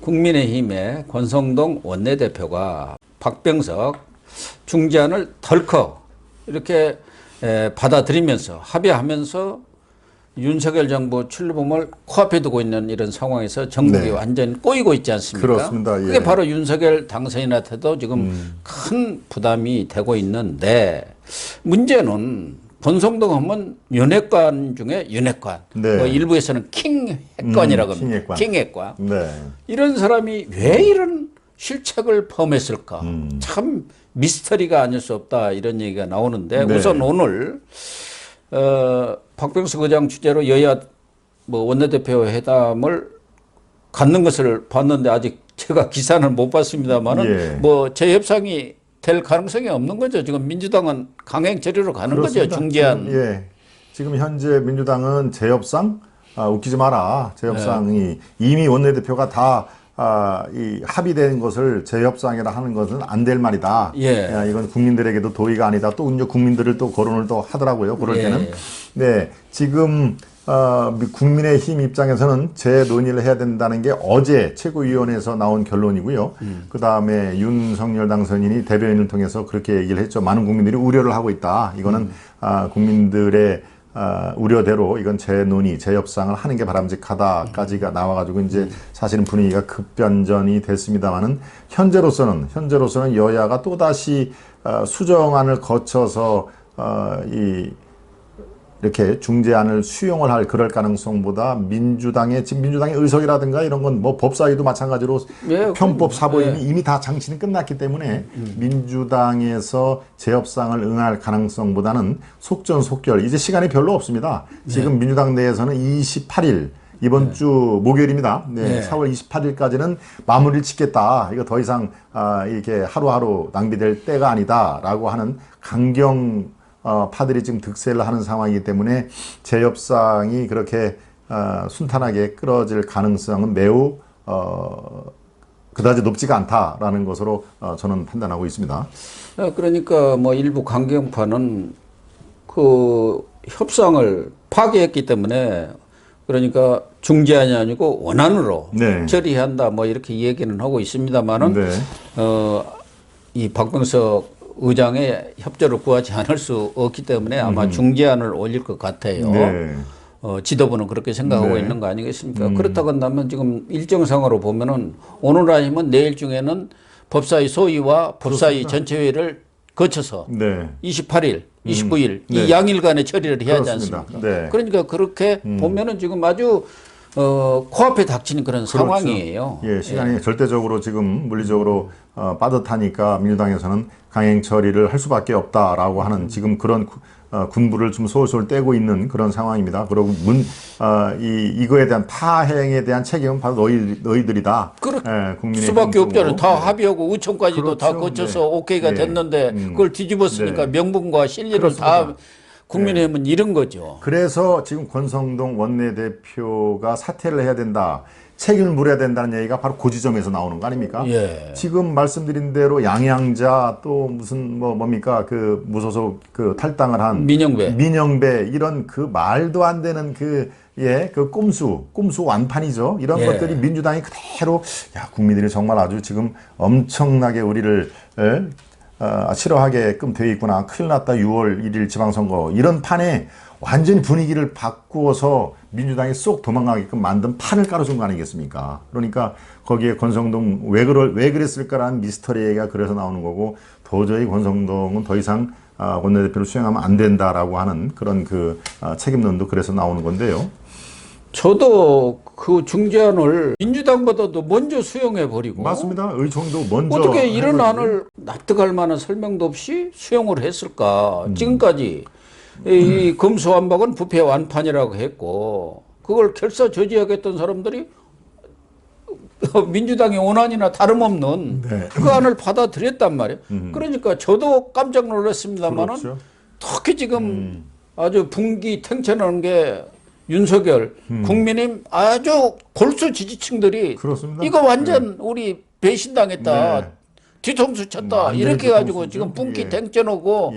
국민의힘의 권성동 원내대표가 박병석 중재안을 덜컥 이렇게 받아들이면서 합의하면서 윤석열 정부 출범을 코앞에 두고 있는 이런 상황에서 전국이 완전히 꼬이고 있지 않습니까? 그렇습니다. 예. 그게 바로 윤석열 당선인한테도 지금 큰 부담이 되고 있는데 문제는 권성동 하면 윤핵관 중에 윤핵관, 네. 뭐 일부에서는 킹핵관이라고 합니다. 킹핵관. 네. 이런 사람이 왜 이런 실책을 범했을까? 참 미스터리가 아닐 수 없다 이런 얘기가 나오는데 네. 우선 오늘 박병석 의장 주재로 여야 뭐 원내대표 회담을 갖는 것을 봤는데 아직 제가 기사는 못 봤습니다만은 예. 뭐 재협상이 될 가능성이 없는 거죠. 지금 민주당은 강행 처리로 가는 그렇습니다. 거죠. 중재안. 지금 현재 민주당은 재협상 웃기지 마라. 재협상이 이미 원내대표가 다 합의된 것을 재협상이라 하는 것은 안 될 말이다. 이건 국민들에게도 도의가 아니다. 또 국민들을 또 거론을 또 하더라고요. 그럴 때는. 네, 지금 국민의힘 입장에서는 재논의를 해야 된다는 게 어제 최고위원회에서 나온 결론이고요. 그 다음에 윤석열 당선인이 대변인을 통해서 그렇게 얘기를 했죠. 많은 국민들이 우려를 하고 있다. 이거는 국민들의 우려대로 이건 재논의, 재협상을 하는 게 바람직하다까지가 나와가지고 이제 사실은 분위기가 급변전이 됐습니다만은 현재로서는 여야가 또다시 수정안을 거쳐서 이렇게 중재안을 수용을 할 그럴 가능성보다 지금 민주당의 의석이라든가 이런 건 뭐 법사위도 마찬가지로 편법 사보임이 이미 다 장치는 끝났기 때문에 민주당에서 재협상을 응할 가능성보다는 속전속결 이제 시간이 별로 없습니다. 지금 민주당 내에서는 28일 이번 주 목요일입니다. 4월 28일까지는 마무리를 짓겠다. 이거 더 이상 이렇게 하루하루 낭비될 때가 아니다라고 하는 강경 파들이 지금 득세를 하는 상황이기 때문에 재협상이 그렇게 순탄하게 끌어질 가능성은 매우 그다지 높지가 않다라는 것으로 저는 판단하고 있습니다. 그러니까 뭐 일부 강경파는 그 협상을 파기했기 때문에 그러니까 중재안이 아니고 원안으로 처리한다 뭐 이렇게 얘기는 하고 있습니다만은 이 박병석 의장의 협조를 구하지 않을 수 없기 때문에 아마 중재안을 올릴 것 같아요. 지도부는 그렇게 생각하고 있는 거 아니겠습니까? 그렇다고 한다면 지금 일정상으로 보면은 오늘 아니면 내일 중에는 법사위 소위와 법사위 전체회의를 거쳐서 28일, 29일 이 양일간의 처리를 해야 하지 않습니까? 그러니까 그렇게 보면은 지금 아주 코앞에 닥치는 그런 상황이에요. 시간이 절대적으로 지금 물리적으로 빠듯하니까 민주당에서는 강행 처리를 할 수밖에 없다라고 하는 지금 그런 군부를 좀 솔솔 떼고 있는 그런 상황입니다. 그리고 이거에 대한 파행에 대한 책임은 바로 너희들이다. 국민의 수밖에 없잖아요. 다 합의하고 의총까지도 다 거쳐서 오케이가 됐는데 그걸 뒤집었으니까 명분과 실리를 다 국민의힘은 이런 거죠. 그래서 지금 권성동 원내대표가 사퇴를 해야 된다. 책임을 물어야 된다는 얘기가 바로 그 지점에서 나오는 거 아닙니까? 지금 말씀드린 대로 양양자 또 무슨 뭡니까 그 무소속 그 탈당을 한 민영배 이런 그 말도 안 되는 그 꼼수 완판이죠. 이런 것들이 민주당이 그대로 국민들이 정말 아주 지금 엄청나게 우리를 싫어하게끔 되어 있구나. 큰일 났다. 6월 1일 지방선거. 이런 판에 완전히 분위기를 바꾸어서 민주당이 쏙 도망가게끔 만든 판을 깔아준 거 아니겠습니까? 그러니까 거기에 권성동 왜 그랬을까라는 미스터리가 그래서 나오는 거고 도저히 권성동은 더 이상 원내대표를 수행하면 안 된다라고 하는 그런 그 책임론도 그래서 나오는 건데요. 저도 그 중재안을 민주당보다도 먼저 수용해버리고. 맞습니다. 의총도 먼저. 어떻게 이런 안을 납득할 만한 설명도 없이 수용을 했을까. 지금까지 이 검수완박은 부패 완판이라고 했고 그걸 결사 저지하겠던 사람들이 민주당의 원안이나 다름없는 그 안을 받아들였단 말이에요. 그러니까 저도 깜짝 놀랐습니다만은 특히 지금 아주 분기탱천하는 게 윤석열, 국민의힘 아주 골수 지지층들이 이거 완전 우리 배신당했다, 뒤통수 쳤다 이렇게 해가지고 지금 분기탱천하고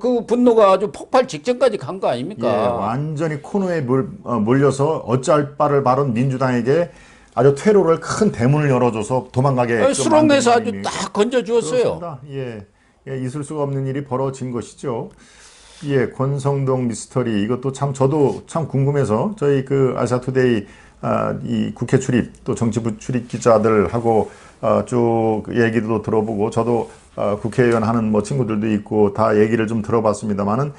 그 분노가 아주 폭발 직전까지 간 거 아닙니까? 완전히 코너에 몰려서 어찌할 바를 바른 민주당에게 아주 퇴로를 큰 대문을 열어줘서 도망가게 수렁에서 아주 딱 건져 주었어요. 예, 있을 수가 없는 일이 벌어진 것이죠. 예, 권성동 미스터리 이것도 참 저도 참 궁금해서 저희 그 아시아투데이 이 국회 출입 또 정치부 출입 기자들하고 쭉 얘기도 들어보고 저도 국회의원 하는 뭐 친구들도 있고 다 얘기를 좀 들어봤습니다만은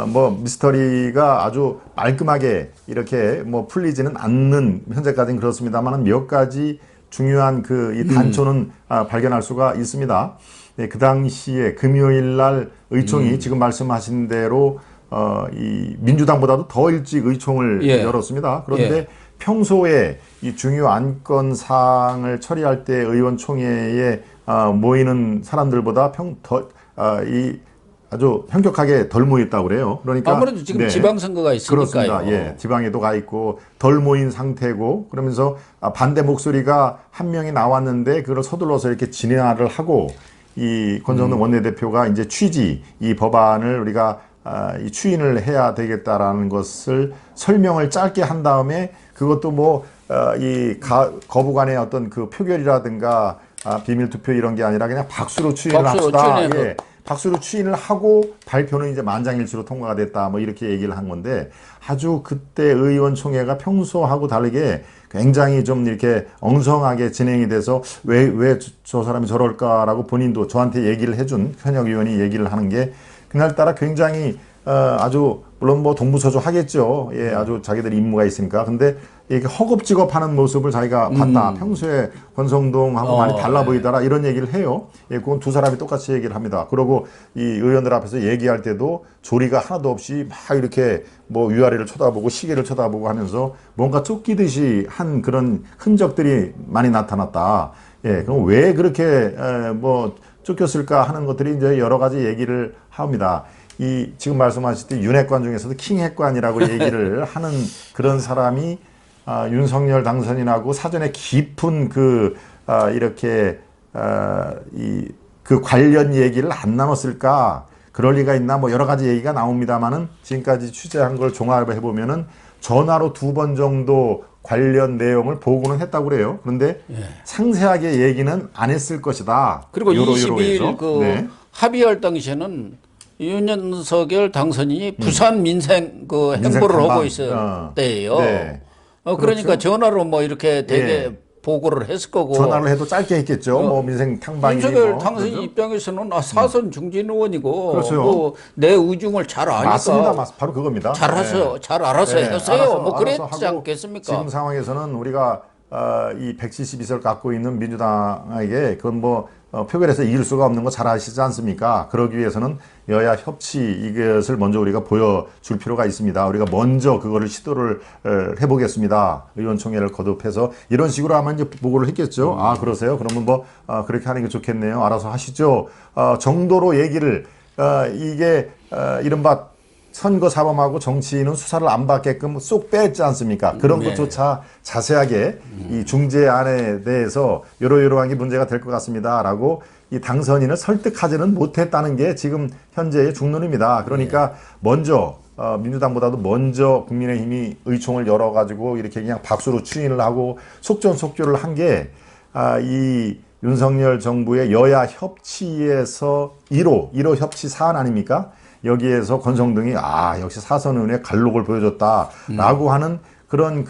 뭐 미스터리가 아주 말끔하게 이렇게 뭐 풀리지는 않는 현재까지는 그렇습니다만은 몇 가지 중요한 그 이 단초는 발견할 수가 있습니다. 네, 그 당시에 금요일 날 의총이 지금 말씀하신 대로 이 민주당보다도 더 일찍 의총을 열었습니다. 그런데 평소에 이 중요 안건 사항을 처리할 때 의원총회에 모이는 사람들보다 아주 현격하게 덜 모였다고 그래요. 그러니까 아무래도 지금 지방선거가 있으니까요. 그렇습니다. 예, 지방에도 가 있고 덜 모인 상태고 그러면서 반대 목소리가 한 명이 나왔는데 그걸 서둘러서 이렇게 진행을 하고 이 권성동 원내대표가 이제 이 법안을 우리가 이 추인을 해야 되겠다라는 것을 설명을 짧게 한 다음에 그것도 뭐 거부간의 어떤 그 표결이라든가 비밀 투표 이런 게 아니라 그냥 박수로 추인을 합시다. 예. 박수로 추인을 하고 발표는 이제 만장일치로 통과가 됐다. 뭐 이렇게 얘기를 한 건데 아주 그때 의원총회가 평소하고 다르게 굉장히 좀 이렇게 엉성하게 진행이 돼서 왜 저 사람이 저럴까라고 본인도 저한테 얘기를 해준 현역 의원이 얘기를 하는 게 그날따라 굉장히 아주 물론 뭐 동부서주 하겠죠. 예, 아주 자기들 임무가 있으니까. 근데 이게 허겁지겁하는 모습을 자기가 봤다. 평소에 권성동하고 많이 달라 보이더라. 이런 얘기를 해요. 예, 그건 두 사람이 똑같이 얘기를 합니다. 그리고 이 의원들 앞에서 얘기할 때도 조리가 하나도 없이 막 이렇게 뭐 위아래를 쳐다보고 시계를 쳐다보고 하면서 뭔가 쫓기듯이 한 그런 흔적들이 많이 나타났다. 예, 그럼 왜 그렇게 뭐 쫓겼을까 하는 것들이 이제 여러 가지 얘기를 합니다. 이 지금 말씀하실 때 윤핵관 중에서도 킹핵관이라고 얘기를 하는 그런 사람이 윤석열 당선인하고 사전에 깊은 이렇게 그 관련 얘기를 안 나눴을까? 그럴 리가 있나? 뭐 여러 가지 얘기가 나옵니다만은 지금까지 취재한 걸 종합해 보면은 전화로 2번 정도 관련 내용을 보고는 했다고 그래요. 그런데 상세하게 얘기는 안 했을 것이다. 그리고 22일 합의할 당시에는 윤석열 당선인이 부산 민생 행보를 하고 있을 때예요. 그러니까 그렇죠? 전화로 뭐 이렇게 되게 보고를 했을 거고. 전화를 해도 짧게 했겠죠. 뭐 민생 탕방이. 윤석열 당선인 그렇죠? 입장에서는 사선 중진 의원이고 그렇죠. 내 의중을 잘 아니까. 맞습니다. 바로 그겁니다. 잘 알아서 해서요. 뭐 그랬지 않겠습니까? 지금 상황에서는 우리가 이 172석 갖고 있는 민주당에게 그건 뭐 표결에서 이길 수가 없는 거 잘 아시지 않습니까? 그러기 위해서는 여야 협치 이것을 먼저 우리가 보여줄 필요가 있습니다. 우리가 먼저 그거를 시도를 해보겠습니다. 의원총회를 거듭해서 이런 식으로 아마 이제 보고를 했겠죠. 그러세요? 그러면 뭐 그렇게 하는 게 좋겠네요. 알아서 하시죠. 정도로 얘기를 이게 이른바 선거 사범하고 정치인은 수사를 안 받게끔 쏙 뺐지 않습니까? 그런 것조차 자세하게 이 중재안에 대해서 요러요러한 게 문제가 될 것 같습니다라고 이 당선인을 설득하지는 못했다는 게 지금 현재의 중론입니다. 그러니까 먼저 민주당보다도 먼저 국민의힘이 의총을 열어가지고 이렇게 그냥 박수로 추인을 하고 속전속결을 한 게 이 윤석열 정부의 여야 협치에서 1호 협치 사안 아닙니까? 여기에서 권성동이 역시 사선 의원의 갈록을 보여줬다라고 하는 그런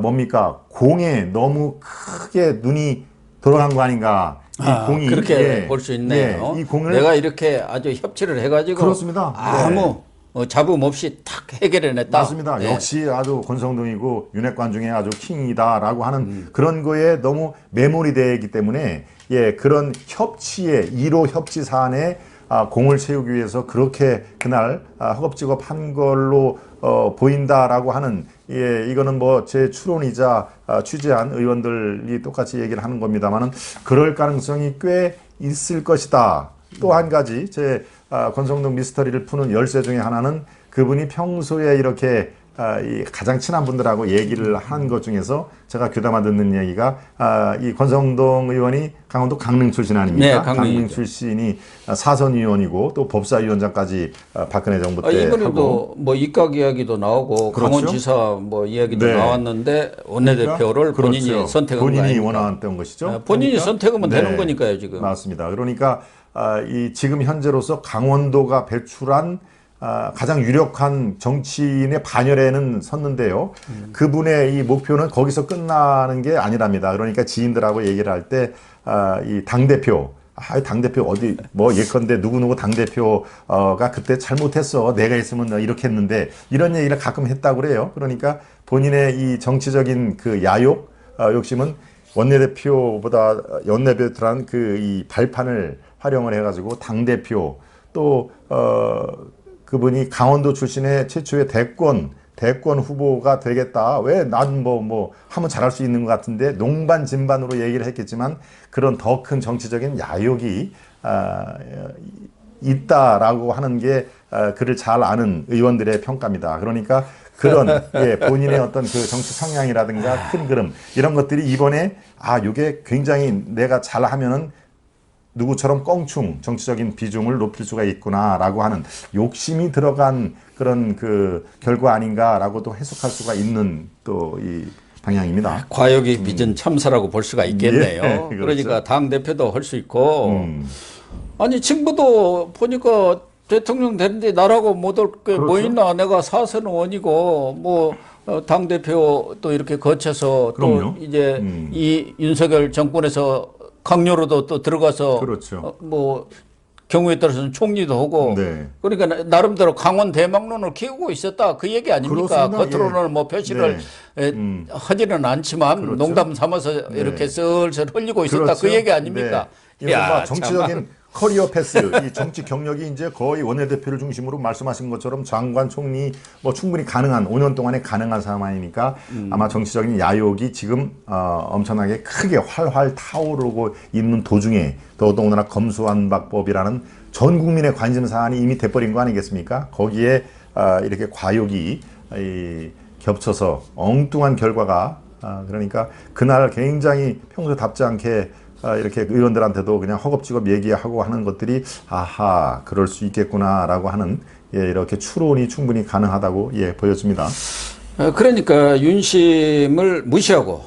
뭡니까 공에 너무 크게 눈이 돌아간 거 아닌가? 이 공이 그렇게 볼 수 있네요. 이 공을 내가 이렇게 아주 협치를 해가지고 그렇습니다. 아무 잡음 없이 탁 해결해냈다. 맞습니다. 역시 아주 권성동이고 윤핵관 중에 아주 킹이다라고 하는 그런 거에 너무 매몰이 되어 있기 때문에 그런 협치의 1호 협치 사안에 공을 세우기 위해서 그렇게 그날 허겁지겁 한 걸로 보인다라고 하는 이거는 뭐 제 추론이자 취재한 의원들이 똑같이 얘기를 하는 겁니다만은 그럴 가능성이 꽤 있을 것이다. 또 한 가지 제 권성동 미스터리를 푸는 열쇠 중에 하나는 그분이 평소에 이렇게 이 가장 친한 분들하고 얘기를 한 것 중에서 제가 귀담아 듣는 얘기가 이 권성동 의원이 강원도 강릉 출신 아닙니까? 네, 강릉 출신이 사선 의원이고 또 법사위원장까지 박근혜 정부 때 이번에도 뭐 입각 이야기도 나오고 그렇죠? 강원지사 뭐 이야기도 네. 나왔는데 원내대표를 본인이 그렇죠. 선택한 본인이 거 원했던 것이죠. 본인이 그러니까, 선택하면 네, 되는 거니까요, 지금. 맞습니다. 그러니까 이 지금 현재로서 강원도가 배출한 가장 유력한 정치인의 반열에는 섰는데요. 그분의 이 목표는 거기서 끝나는 게 아니랍니다. 그러니까 지인들하고 얘기를 할 때 이 당대표 당대표 어디 뭐 예컨대 누구누구 당대표가 그때 잘못했어. 내가 있으면 이렇게 했는데 이런 얘기를 가끔 했다고 그래요. 그러니까 본인의 이 정치적인 그 야욕 욕심은 원내대표보다 원내대표란 그 이 발판을 활용을 해가지고 당대표 또 그분이 강원도 출신의 최초의 대권 후보가 되겠다. 왜 난 뭐 하면 잘할 수 있는 것 같은데 농반 진반으로 얘기를 했겠지만 그런 더 큰 정치적인 야욕이 있다라고 하는 게 그를 잘 아는 의원들의 평가입니다. 그러니까 그런 본인의 어떤 그 정치 성향이라든가 큰 그림 이런 것들이 이번에 이게 굉장히 내가 잘하면은 누구처럼 껑충 정치적인 비중을 높일 수가 있구나라고 하는 욕심이 들어간 그런 그 결과 아닌가라고도 해석할 수가 있는 또 이 방향입니다. 과욕이 빚은 참사라고 볼 수가 있겠네요. 그렇죠. 그러니까 당 대표도 할 수 있고 아니 친구도 보니까 대통령 되는데 나라고 못 올 게 뭐 그렇죠. 있나 내가 사선 의원이고 뭐 당 대표 또 이렇게 거쳐서 그럼요. 또 이제 이 윤석열 정권에서 강요로도 또 들어가서 그렇죠. 뭐 경우에 따라서는 총리도 하고 네. 그러니까 나름대로 강원 대망론을 키우고 있었다 그 얘기 아닙니까? 그렇습니다. 겉으로는 뭐 표시를 하지는 않지만 그렇죠. 농담 삼아서 이렇게 슬슬 흘리고 있었다 그렇죠. 그 얘기 아닙니까? 네. 이른바 정치적인 커리어 패스, 이 정치 경력이 이제 거의 원내대표를 중심으로 말씀하신 것처럼 장관, 총리 뭐 충분히 가능한 5년 동안에 가능한 상황이니까 아마 정치적인 야욕이 지금 엄청나게 크게 활활 타오르고 있는 도중에 더더군다나 검수완박법이라는 전 국민의 관심 사안이 이미 돼버린 거 아니겠습니까? 거기에 이렇게 과욕이 겹쳐서 엉뚱한 결과가 그러니까 그날 굉장히 평소답지 않게 이렇게 의원들한테도 그냥 허겁지겁 얘기하고 하는 것들이 그럴 수 있겠구나라고 하는 이렇게 추론이 충분히 가능하다고 보여집니다. 그러니까 윤심을 무시하고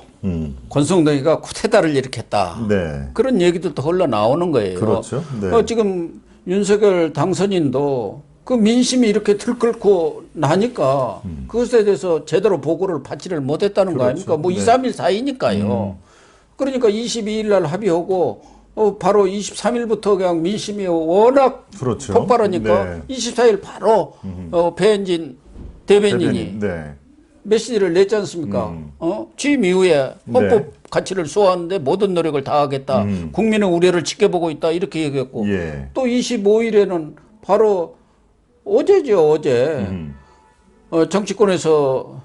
권성동이가 쿠데타를 일으켰다. 네. 그런 얘기도 또 흘러나오는 거예요. 그렇죠. 네. 지금 윤석열 당선인도 그 민심이 이렇게 들끓고 나니까 그것에 대해서 제대로 보고를 받지를 못했다는 거 아닙니까? 뭐 2, 3일 사이니까요. 그러니까 22일 날 합의하고 바로 23일부터 그냥 민심이 워낙 그렇죠. 폭발하니까 네. 24일 바로 배현진 대변인이 네. 메시지를 냈지 않습니까? 취임 이후에 헌법 가치를 수호하는데 모든 노력을 다하겠다. 국민의 우려를 지켜보고 있다. 이렇게 얘기했고 또 25일에는 바로 어제죠. 어제 정치권에서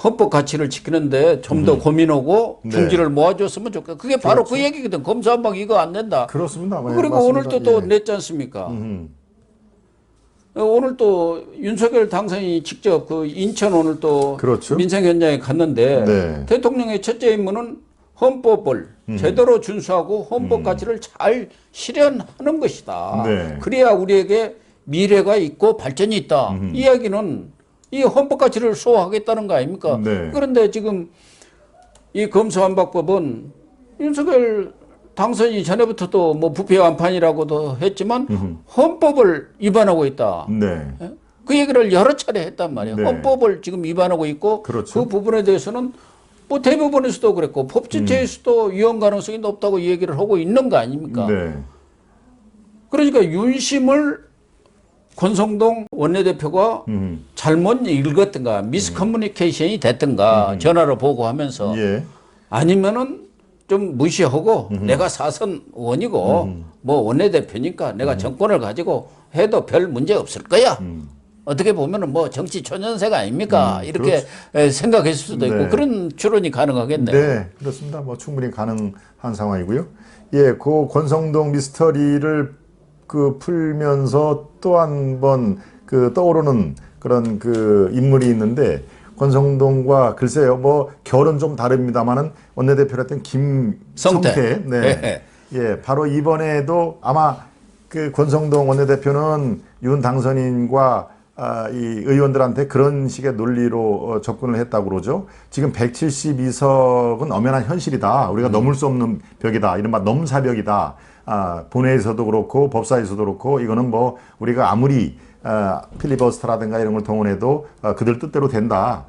헌법 가치를 지키는데 좀 더 고민하고 중지를 모아줬으면 좋겠다. 그게 바로 그 얘기거든. 검수완박 이거 안 된다. 그렇습니다. 그리고 오늘 또 냈지 않습니까? 오늘 또 윤석열 당선인이 직접 그 인천 오늘 또 그렇죠. 민생 현장에 갔는데 대통령의 첫째 임무는 헌법을 제대로 준수하고 헌법 가치를 잘 실현하는 것이다. 그래야 우리에게 미래가 있고 발전이 있다. 이야기는 이 헌법 가치를 수호하겠다는 거 아닙니까? 그런데 지금 이 검수완박법은 윤석열 당선이 전에부터도 뭐 부패 완판이라고도 했지만 헌법을 위반하고 있다. 그 얘기를 여러 차례 했단 말이에요. 헌법을 지금 위반하고 있고 그 부분에 대해서는 뭐 대법원에서도 그랬고 법제처에서도 위헌 가능성이 높다고 얘기를 하고 있는 거 아닙니까? 그러니까 윤심을 권성동 원내대표가 잘못 읽었던가 미스커뮤니케이션이 됐던가 전화로 보고하면서 아니면은 좀 무시하고 내가 사선 의원이고 뭐 원내대표니까 내가 정권을 가지고 해도 별 문제 없을 거야. 어떻게 보면은 뭐 정치 초년생 아닙니까? 이렇게 생각했을 수도 있고 그런 추론이 가능하겠네요. 네, 그렇습니다. 뭐 충분히 가능한 상황이고요. 그 권성동 미스터리를 그 풀면서 또 한 번 그 떠오르는 그런 그 인물이 있는데 권성동과 글쎄요 뭐 결은 좀 다릅니다만은 원내대표였던 김성태 네. 예, 바로 이번에도 아마 그 권성동 원내대표는 윤 당선인과 이 의원들한테 그런 식의 논리로 접근을 했다고 그러죠. 지금 172석은 엄연한 현실이다. 우리가 넘을 수 없는 벽이다. 이른바 넘사벽이다. 본회에서도 그렇고 법사에서도 그렇고 이거는 뭐 우리가 아무리 필리버스터라든가 이런 걸 동원해도 그들 뜻대로 된다.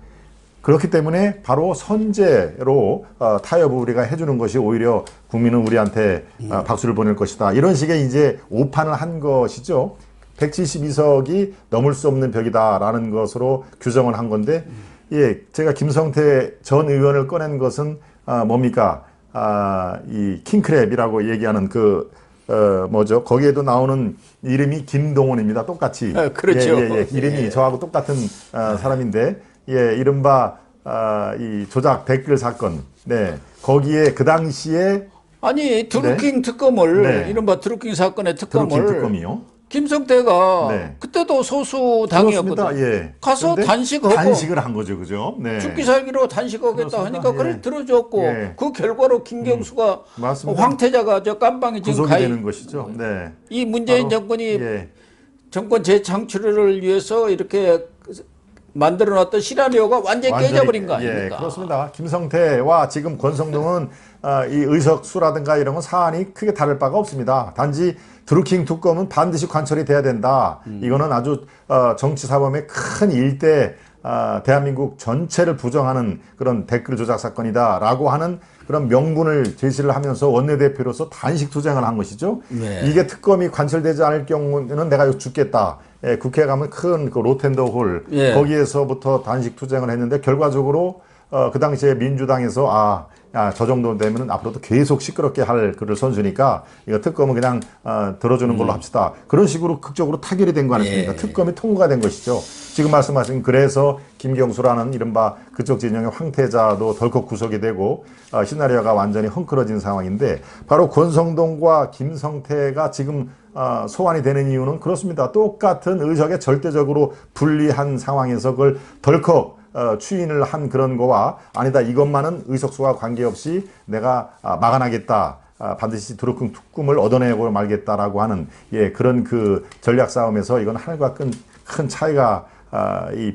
그렇기 때문에 바로 선제로 타협을 우리가 해주는 것이 오히려 국민은 우리한테 박수를 보낼 것이다. 이런 식의 이제 오판을 한 것이죠. 172석이 넘을 수 없는 벽이다라는 것으로 규정을 한 건데, 예, 제가 김성태 전 의원을 꺼낸 것은 뭡니까? 이 킹크랩이라고 얘기하는 뭐죠? 거기에도 나오는 이름이 김동원입니다. 똑같이. 그렇죠. 이름이 저하고 똑같은 사람인데, 예, 이른바 이 조작 댓글 사건. 네. 거기에 그 당시에 아니 드루킹 특검을 이른바 드루킹 사건의 특검을 드루킹 특검이요? 김성태가 그때도 소수 당이었거든. 예. 가서 단식하고 단식을 한 거죠, 그죠? 네. 죽기 살기로 단식하겠다 하니까 그걸 들어줬고 그 결과로 김경수가 황태자가 저 깜방에 지금 구속이 되는 것이죠. 네. 이 문재인 정권이 정권 재창출을 위해서 이렇게 만들어놨던 시나리오가 완전히 깨져버린 거 아닙니까? 예, 그렇습니다. 김성태와 지금 권성동은 이 의석수라든가 이런 건 사안이 크게 다를 바가 없습니다. 단지 드루킹 특검은 반드시 관철이 돼야 된다. 이거는 아주 정치사범의 큰 일대 대한민국 전체를 부정하는 그런 댓글 조작 사건이다라고 하는 그런 명분을 제시를 하면서 원내대표로서 단식 투쟁을 한 것이죠. 이게 특검이 관철되지 않을 경우는 내가 죽겠다. 예, 국회에 가면 큰 그 로텐더 홀 거기에서부터 단식 투쟁을 했는데 결과적으로 그 당시에 민주당에서 저 정도 되면 앞으로도 계속 시끄럽게 할 그를 선수니까 이거 특검은 그냥 들어주는 걸로 합시다. 그런 식으로 극적으로 타결이 된 거 아니겠습니까? 특검이 통과가 된 것이죠. 지금 말씀하신 그래서 김경수라는 이른바 그쪽 진영의 황태자도 덜컥 구속이 되고 시나리오가 완전히 헝클어진 상황인데 바로 권성동과 김성태가 지금 소환이 되는 이유는 그렇습니다. 똑같은 의석에 절대적으로 불리한 상황에서 그걸 덜컥 추인을 한 그런 거와 아니다 이것만은 의석수와 관계없이 내가 막아나겠다. 반드시 드루킹 특검을 얻어내고 말겠다라고 하는 그런 그 전략 싸움에서 이건 하늘과 큰 차이가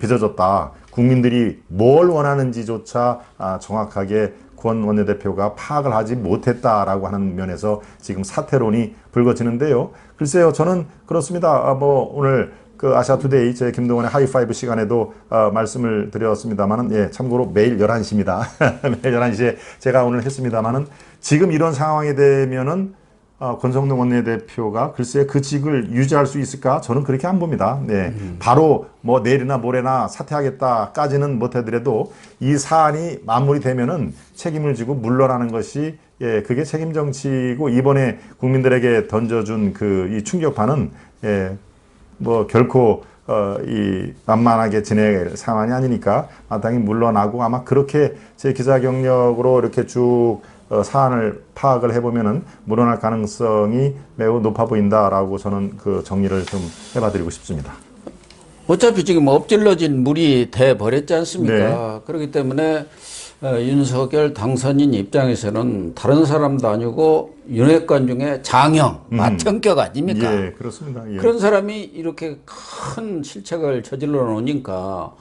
빚어졌다. 국민들이 뭘 원하는지조차 정확하게 권 원내대표가 파악을 하지 못했다라고 하는 면에서 지금 사퇴론이 불거지는데요. 글쎄요, 저는 그렇습니다. 뭐 오늘 그 아시아투데이 제 김동원의 하이파이브 시간에도 말씀을 드렸습니다만은 참고로 매일 11시입니다. 매일 11시에 제가 오늘 했습니다만은 지금 이런 상황이 되면은 권성동 원내대표가 글쎄 그 직을 유지할 수 있을까? 저는 그렇게 안 봅니다. 바로 뭐 내일이나 모레나 사퇴하겠다까지는 못하더라도 이 사안이 마무리되면은 책임을 지고 물러나는 것이 그게 책임 정치고 이번에 국민들에게 던져준 이 충격파는 뭐 결코 이 만만하게 지낼 상황이 아니니까 마땅히 물러나고 아마 그렇게 제 기자 경력으로 이렇게 쭉 사안을 파악을 해보면은 물러날 가능성이 매우 높아 보인다라고 저는 그 정리를 좀 해봐드리고 싶습니다. 어차피 지금 엎질러진 물이 돼 버렸지 않습니까? 그렇기 때문에 윤석열 당선인 입장에서는 다른 사람도 아니고 윤핵관 중에 장형, 맏형격 아닙니까? 예, 그렇습니다. 그런 사람이 이렇게 큰 실책을 저질러 놓으니까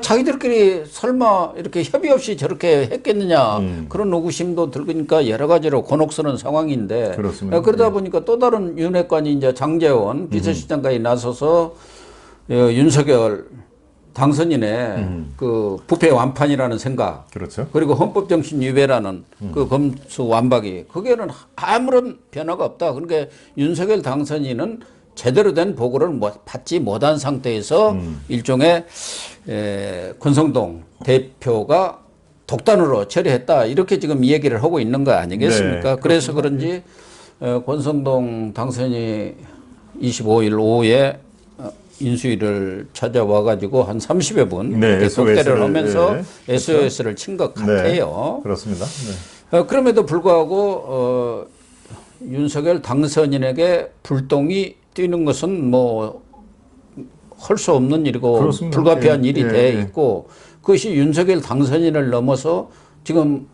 자기들끼리 설마 이렇게 협의 없이 저렇게 했겠느냐 그런 의구심도 들으니까 여러 가지로 곤혹스러운 상황인데 그렇습니다. 그러다 보니까 또 다른 윤핵관이 이제 장제원 비서실장까지 나서서 윤석열 당선인의 그 부패 완판이라는 생각, 그렇죠. 그리고 헌법 정신 위배라는 그 검수 완박이 그게는 아무런 변화가 없다. 그러니까 윤석열 당선인은 제대로 된 보고를 받지 못한 상태에서 일종의 권성동 대표가 독단으로 처리했다. 이렇게 지금 얘기를 하고 있는 거 아니겠습니까? 그래서 그런지 권성동 당선인이 25일 오후에 인수위를 찾아와 가지고 한 30여 분 독대를 하면서 SOS를 친 것 같아요. 그렇습니다. 그럼에도 불구하고 윤석열 당선인에게 불똥이 뛰는 것은 뭐 할 수 없는 일이고 그렇습니다. 불가피한 예, 일이 예, 돼 예. 있고 그것이 윤석열 당선인을 넘어서 지금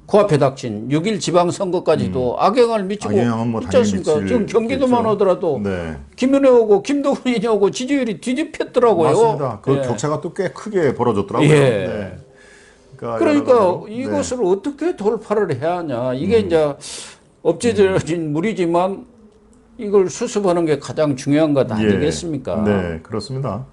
코앞에 닥친 6.1 지방선거까지도 악영향을 미치고 악영향은 뭐 있지 당연히 않습니까? 지금 경기도만 미치겠죠. 오더라도 네. 김은혜 오고 김동훈이 오고 지지율이 뒤집혔더라고요. 맞습니다. 그 예. 격차가 또 꽤 크게 벌어졌더라고요. 예. 네. 그러니까 여러 가지로, 이것을 어떻게 돌파를 해야 하냐. 이게 이제 엎질러진 물이지만 이걸 수습하는 게 가장 중요한 것 아니겠습니까? 네, 그렇습니다.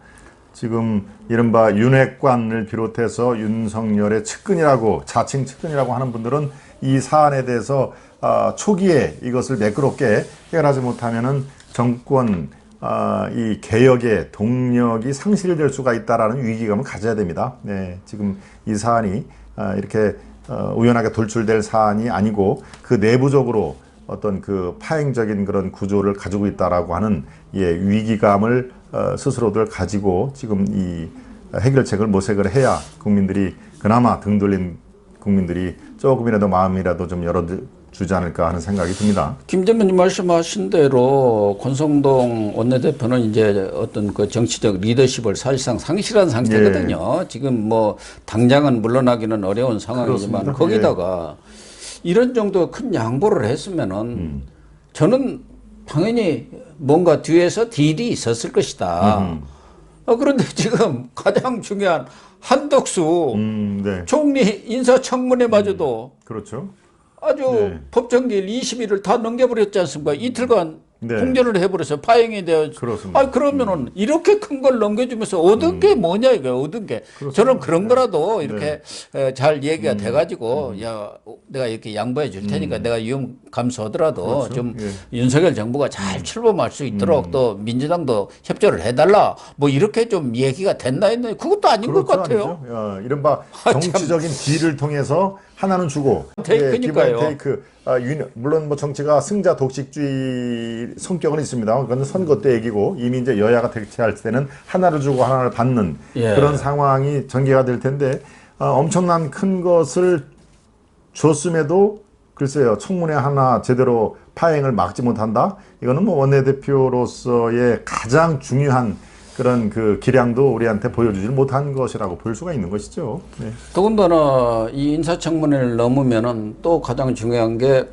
지금 이른바 윤핵관을 비롯해서 윤석열의 측근이라고 자칭 측근이라고 하는 분들은 이 사안에 대해서 초기에 이것을 매끄럽게 해결하지 못하면은 정권 이 개혁의 동력이 상실될 수가 있다라는 위기감을 가져야 됩니다. 네, 지금 이 사안이 이렇게 우연하게 돌출될 사안이 아니고 그 내부적으로 어떤 그 파행적인 그런 구조를 가지고 있다라고 하는 위기감을 스스로들 가지고 지금 이 해결책을 모색을 해야 국민들이 그나마 등 돌린 국민들이 조금이라도 마음이라도 좀 열어주지 않을까 하는 생각이 듭니다. 김 전무님 말씀하신 대로 권성동 원내대표는 이제 어떤 그 정치적 리더십을 사실상 상실한 상태거든요. 지금 뭐 당장은 물러나기는 어려운 상황이지만 그렇습니다. 거기다가 이런 정도 큰 양보를 했으면은 저는 당연히 뭔가 뒤에서 딜이 있었을 것이다. 그런데 지금 가장 중요한 한덕수 네. 총리 인사청문회마저도 그렇죠. 아주 법정기일 20일을 다 넘겨버렸지 않습니까? 이틀간 네. 통제를 해버려서 파행이 되어. 그렇습니다. 그러면은 이렇게 큰 걸 넘겨주면서 얻은 게 뭐냐 이거 얻은 게. 그렇습니다. 저는 그런 거라도 이렇게 잘 얘기가 돼가지고 야 내가 이렇게 양보해 줄 테니까 내가 위험 감수하더라도 그렇죠. 좀 윤석열 정부가 잘 출범할 수 있도록 또 민주당도 협조를 해달라 뭐 이렇게 좀 얘기가 됐나 했는데 그것도 아닌 것 같아요. 아니죠. 이른바 정치적인 딜을 통해서 하나는 주고 테이크니까요. 기본 테이크. 물론 뭐 정치가 승자 독식주의 성격은 있습니다. 그건 선거 때 얘기고 이미 이제 여야가 대치할 때는 하나를 주고 하나를 받는 그런 상황이 전개가 될 텐데 엄청난 큰 것을 줬음에도 글쎄요 청문회 하나 제대로 파행을 막지 못한다. 이거는 뭐 원내대표로서의 가장 중요한 그런 그 기량도 우리한테 보여주지 못한 것이라고 볼 수가 있는 것이죠. 네. 더군다나 이 인사청문회를 넘으면은 또 가장 중요한 게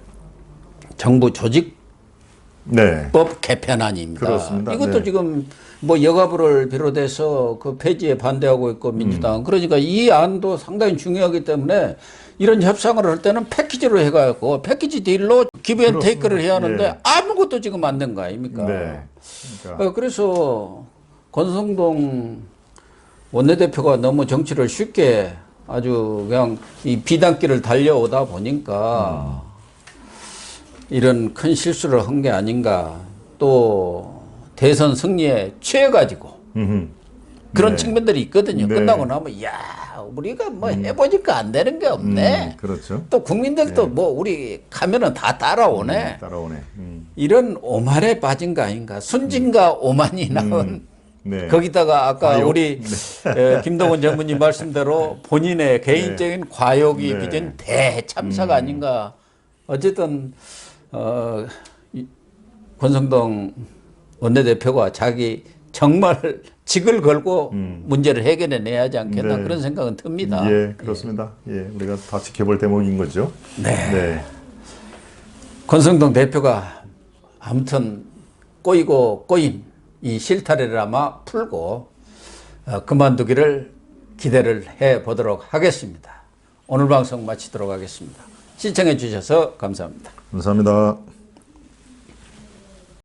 정부 조직법 개편안입니다. 그렇습니다. 이것도 지금 뭐 여가부를 비롯해서 그 폐지에 반대하고 있고 민주당 그러니까 이 안도 상당히 중요하기 때문에 이런 협상을 할 때는 패키지로 해가지고 패키지 딜로 기브앤테이크를 해야 하는데 아무것도 지금 안 된 거 아닙니까? 네. 그러니까. 그래서 권성동 원내대표가 너무 정치를 쉽게 아주 그냥 이 비단길을 달려오다 보니까 이런 큰 실수를 한 게 아닌가. 또 대선 승리에 취해가지고 그런 측면들이 있거든요. 끝나고 나면 야 우리가 뭐 해보니까 안 되는 게 없네. 그렇죠. 또 국민들도 뭐 우리 가면은 다 따라오네. 따라오네. 이런 오만에 빠진 거 아닌가. 순진과 오만이 나온 거기다가 아까 과욕? 우리 김동원 전무님 말씀대로 본인의 개인적인 과욕이 빚은 대참사가 아닌가. 어쨌든 권성동 원내대표가 자기 정말 직을 걸고 문제를 해결해내야 하지 않겠나 그런 생각은 듭니다. 예, 그렇습니다. 우리가 다 지켜볼 대목인 거죠. 네. 권성동 대표가 아무튼 꼬이고 꼬인 이 실타래를 아마 풀고 그만두기를 기대를 해보도록 하겠습니다. 오늘 방송 마치도록 하겠습니다. 시청해 주셔서 감사합니다. 감사합니다.